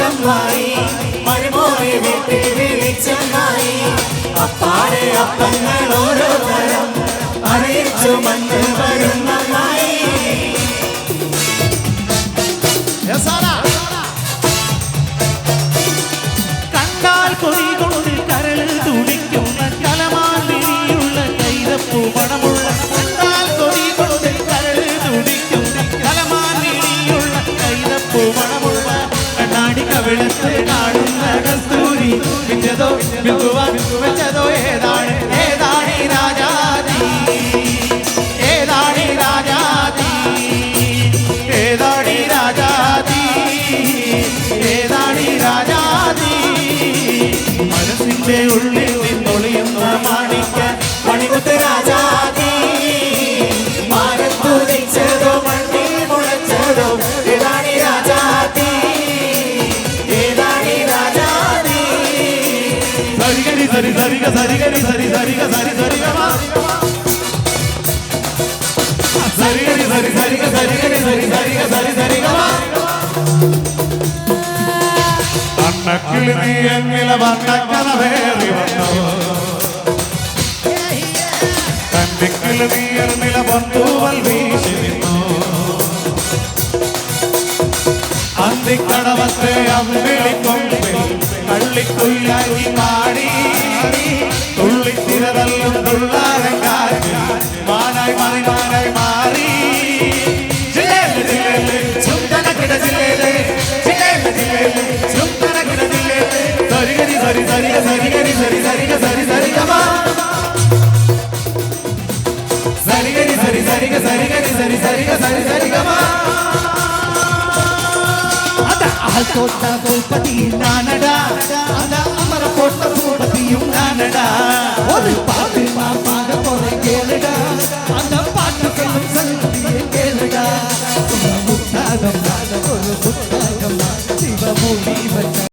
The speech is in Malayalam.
ചമ്മായി മരുമോനെ വീട്ടിൽ വിളിച്ചമ്മായി അപ്പാടെ അപ്പങ്ങൾ ഓരോ തരം അറിയിച്ചു മണ്ണ് വരും നന്നായി കണ്ടാൽ കൊതി കൊണ്ട് കരൾ തുടിക്കുന്ന കലമാൻ വിളിയുള്ള കൈതപ്പൂ മണമുള്ള കണ്ടാൽ കൊതി കൊണ്ട് കരൾ തുടിക്കുന്ന കലമാൻ വിളിയുള്ള കൈതപ്പൂ മണമുള്ള കണ്ണാടി കവിളത്ത് കാണുന്ന കസ്തൂരി വിറ്റതോ വിൽക്കുവാൻ വെച്ചതോ ഏതാണ് ഏതാണി രാജാതി ഏതാണി രാജാതി ഏതാണി രാജാതി ഏതാണി രാജാതി മനസ്സിന്റെ ഉള്ളിൽ നിന്നൊളിയുന്ന മാണിക്ക മണിമുത്ത് രാജാതി മാരത്തുദിച്ചതോ മണ്ണിൽ മുളച്ചതോ ഏതാണി രാജാതി ഏതാണി രാജാതി സരിഗരി സരി സരിഗ സരിഗരി സരി സരിഗ സരി സരിഗമ സരിഗരി സരി സരിഗ സരിഗരി സരി സരിഗ സരി സരിഗമ അണ്ണക്കിളി നീ എന്നില വണ്ണക്കഥ വേറി വന്നോ കണ്ടിക്കിളി നീ എന്നില ബന്ധുവൽ വീശി നിന്നോ അന്തിക്കടവത്തെ അമ്പിളിക്കൊമ്പിൽ കള്ളിക്കുയിലായി പാടി തുള്ളിത്തിരതല്ലും തുള്ളാരം കാറ്റി മാനായി മറിമാനായി മാറി ജില്ലേല് ജില്ലേല് ചുംതനക്കിട ജില്ലേല് ജില്ലേല് ജില്ലേല് ചുംതനക്കിട ജില്ലേല് സരിഗരി സരി സരിഗ സരിഗരി സരി സരിഗ സരി സരിഗമ സരിഗരി സരി സരിഗ സരിഗരി സരി സരിഗ സരി സരിഗമ തോട്ട പൂപ്പതിയും നാനടാ അത അമര കോട്ട പൂപ്പതിയും നാനടാ ഒരു പാട്ട് പാട പോലെ കേളടാ അത പാട്ട് സംഗതിയെ കേളടാ മുത്താകം ഒരു മുത്താകം ശിവഭൂമി